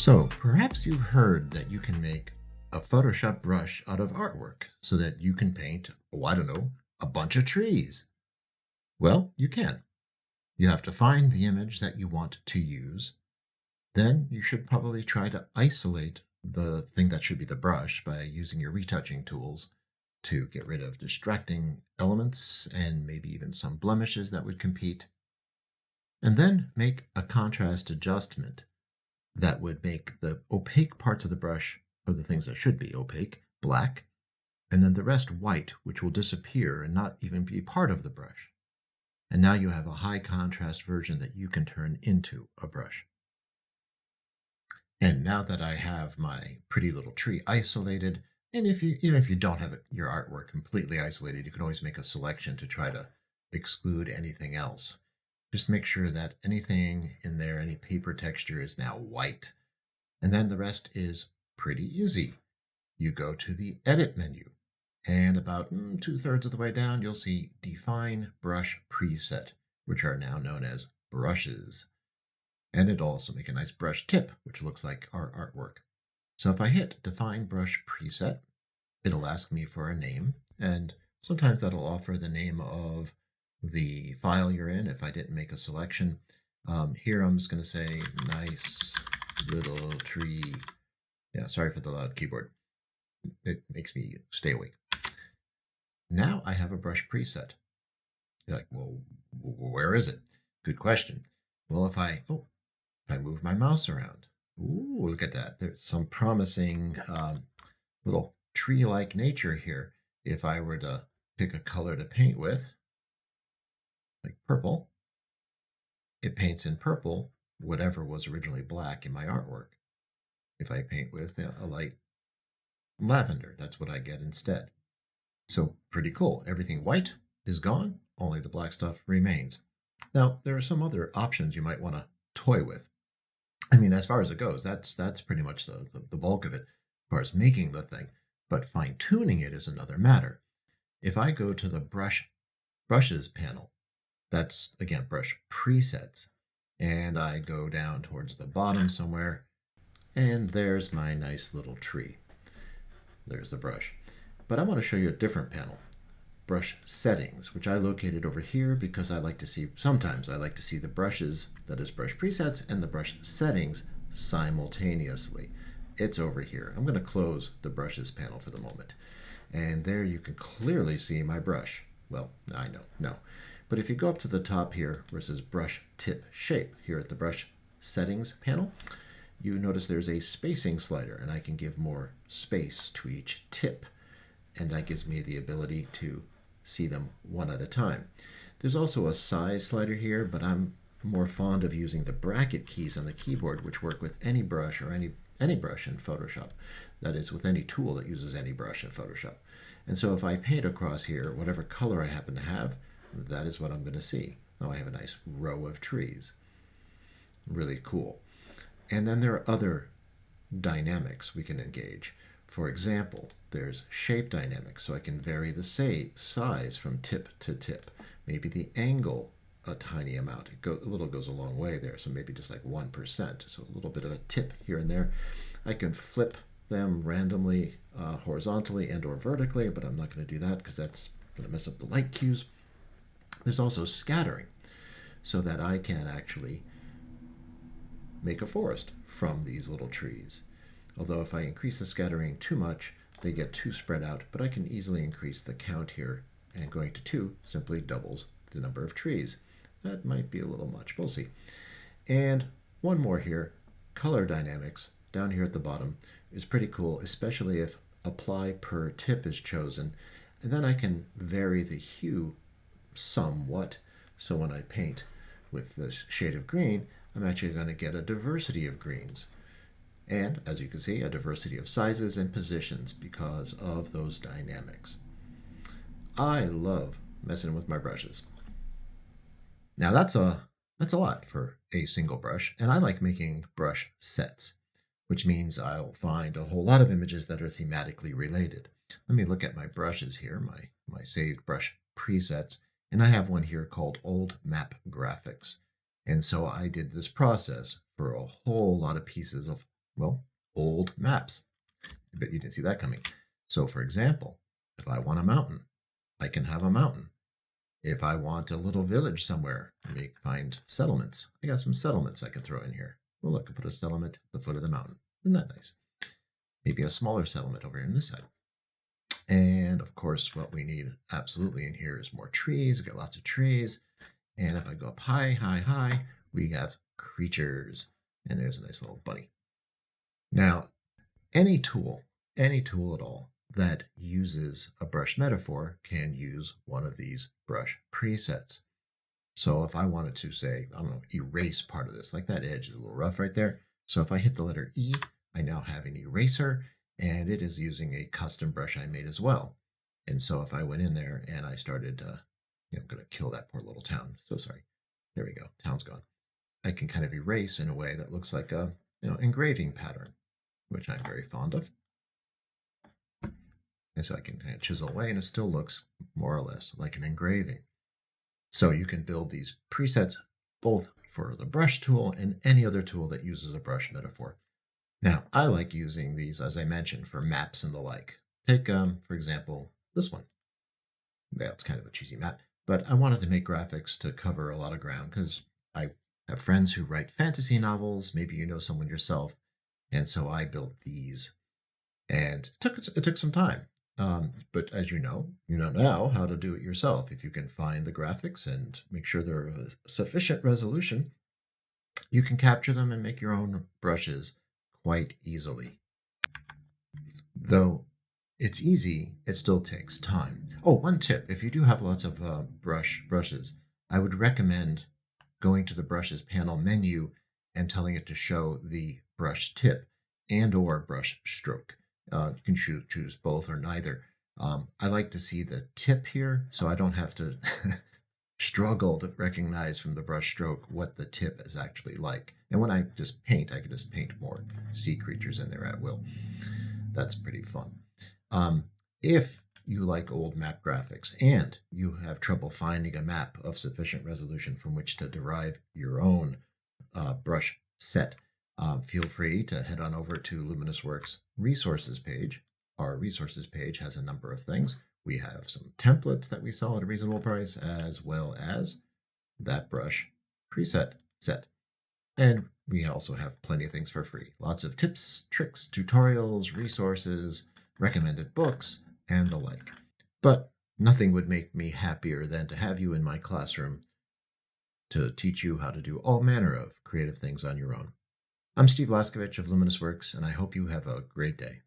So, perhaps you've heard that you can make a Photoshop brush out of artwork so that you can paint, oh, I don't know, a bunch of trees. Well, you can. You have to find the image that you want to use. Then you should probably try to isolate the thing that should be the brush by using your retouching tools to get rid of distracting elements and maybe even some blemishes that would compete. And then make a contrast adjustment that would make the opaque parts of the brush, or the things that should be opaque, black, and then the rest white, which will disappear and not even be part of the brush. And now you have a high contrast version that you can turn into a brush. And now that I have my pretty little tree isolated, and if you don't have your artwork completely isolated, you can always make a selection to try to exclude anything else. Just make sure that anything in there, any paper texture is now white. And then the rest is pretty easy. You go to the Edit menu, and about 2/3 of the way down, you'll see Define Brush Preset, which are now known as brushes. And it'll also make a nice brush tip, which looks like our artwork. So if I hit Define Brush Preset, it'll ask me for a name, and sometimes that'll offer the name of the file you're in if I didn't make a selection. Here I'm just going to say nice little tree. Yeah, sorry for the loud keyboard. It makes me stay awake. Now I have a brush preset. You're like, well, where is it? Good question. Well, if I move my mouse around, ooh, look at that. There's some promising little tree-like nature here. If I were to pick a color to paint with, like purple, it paints in purple whatever was originally black in my artwork. If I paint with a light lavender, that's what I get instead. So pretty cool. Everything white is gone, only the black stuff remains. Now, there are some other options you might want to toy with. I mean, as far as it goes, that's pretty much the bulk of it as far as making the thing. But fine-tuning it is another matter. If I go to the brushes panel, that's, again, brush presets. And I go down towards the bottom somewhere, and there's my nice little tree. There's the brush. But I want to show you a different panel, brush settings, which I located over here because sometimes I like to see the brushes, that is brush presets, and the brush settings simultaneously. It's over here. I'm going to close the brushes panel for the moment. And there you can clearly see my brush. Well, I know, no. But if you go up to the top here where it says brush tip shape here at the brush settings panel, you notice there's a spacing slider, and I can give more space to each tip. And that gives me the ability to see them one at a time. There's also a size slider here, but I'm more fond of using the bracket keys on the keyboard, which work with any brush or any brush in Photoshop. That is, with any tool that uses any brush in Photoshop. And so if I paint across here, whatever color I happen to have, that is what I'm going to see. Now I have a nice row of trees. Really cool. And then there are other dynamics we can engage. For example, there's shape dynamics, so I can vary the size from tip to tip. Maybe the angle a tiny amount. A little goes a long way there, so maybe just like 1%. So a little bit of a tip here and there. I can flip them randomly, horizontally and or vertically, but I'm not going to do that because that's going to mess up the light cues. There's also scattering, so that I can actually make a forest from these little trees. Although if I increase the scattering too much, they get too spread out, but I can easily increase the count here, and going to 2 simply doubles the number of trees. That might be a little much, we'll see. And one more here, color dynamics, down here at the bottom, is pretty cool, especially if apply per tip is chosen, and then I can vary the hue somewhat, so when I paint with this shade of green, I'm actually going to get a diversity of greens. And, as you can see, a diversity of sizes and positions because of those dynamics. I love messing with my brushes. Now that's a lot for a single brush, and I like making brush sets, which means I'll find a whole lot of images that are thematically related. Let me look at my brushes here, my saved brush presets, and I have one here called Old Map Graphics. And so I did this process for a whole lot of pieces of Well, old maps. I bet you didn't see that coming. So, for example, if I want a mountain, I can have a mountain. If I want a little village somewhere, find settlements. I got some settlements I can throw in here. Well, look, I put a settlement at the foot of the mountain. Isn't that nice? Maybe a smaller settlement over here on this side. And of course, what we need absolutely in here is more trees. We've got lots of trees. And if I go up high, high, high, we have creatures. And there's a nice little bunny. Now, any tool at all that uses a brush metaphor can use one of these brush presets. So if I wanted to say, I don't know, erase part of this, like that edge is a little rough right there. So if I hit the letter E, I now have an eraser, and it is using a custom brush I made as well. And so if I went in there and I started, I'm going to kill that poor little town. So sorry. There we go. Town's gone. I can kind of erase in a way that looks like a engraving pattern, which I'm very fond of. And so I can kind of chisel away, and it still looks more or less like an engraving. So you can build these presets both for the brush tool and any other tool that uses a brush metaphor. Now, I like using these, as I mentioned, for maps and the like. Take, for example, this one. Well, it's kind of a cheesy map, but I wanted to make graphics to cover a lot of ground because I have friends who write fantasy novels. Maybe you know someone yourself. And so I built these. And it took some time. But as you know now how to do it yourself. If you can find the graphics and make sure they're of a sufficient resolution, you can capture them and make your own brushes quite easily. Though it's easy, it still takes time. Oh, one tip. If you do have lots of brushes, I would recommend going to the brushes panel menu and telling it to show the brush tip and or brush stroke. You can choose both or neither. I like to see the tip here, so I don't have to struggle to recognize from the brush stroke what the tip is actually like. And when I just paint, I can just paint more sea creatures in there at will. That's pretty fun. If you like old map graphics and you have trouble finding a map of sufficient resolution from which to derive your own brush set, feel free to head on over to Luminous Works resources page. Our resources page has a number of things. We have some templates that we sell at a reasonable price, as well as that brush preset set. And we also have plenty of things for free. Lots of tips, tricks, tutorials, resources, recommended books, and the like. But nothing would make me happier than to have you in my classroom to teach you how to do all manner of creative things on your own. I'm Steve Laskovich of Luminous Works, and I hope you have a great day.